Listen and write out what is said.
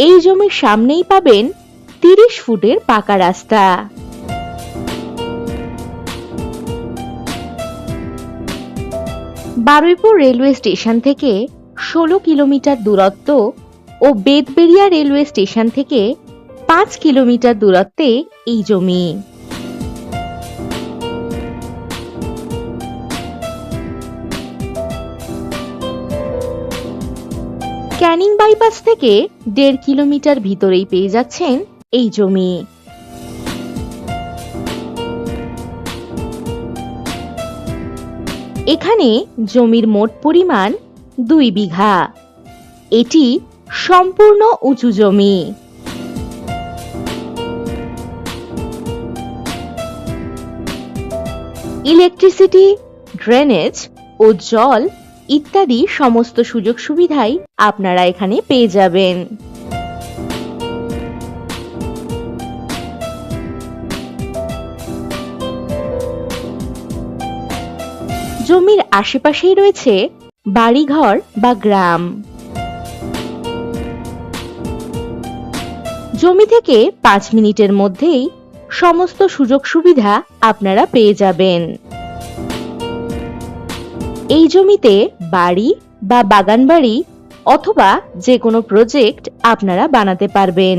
এই জমির সামনেই পাবেন 30 ফুটের পাকা রাস্তা। বারুইপুর রেলওয়ে স্টেশন থেকে 16 কিলোমিটার দূরত্ব ও বেদবেরিয়া রেলওয়ে স্টেশন থেকে 5 কিলোমিটার দূরত্বে এই জমি। ক্যানিং বাইপাস থেকে 1.5 কিলোমিটার ভিতরেই পেয়ে যাচ্ছেন এই জমি। এখানে জমির মোট পরিমাণ 2 বিঘা। এটি সম্পূর্ণ উঁচু জমি। ইলেকট্রিসিটি, ড্রেনেজ ও জল ইত্যাদি সমস্ত সুযোগ সুবিধাই আপনারা এখানে পেয়ে যাবেন। জমির আশেপাশেই রয়েছে বাড়িঘর বা গ্রাম। জমি থেকে 5 মিনিটের মধ্যেই সমস্ত সুযোগ সুবিধা আপনারা পেয়ে যাবেন। এই জমিতে বাড়ি বা বাগান বাড়ি অথবা যে কোনো প্রজেক্ট আপনারা বানাতে পারবেন।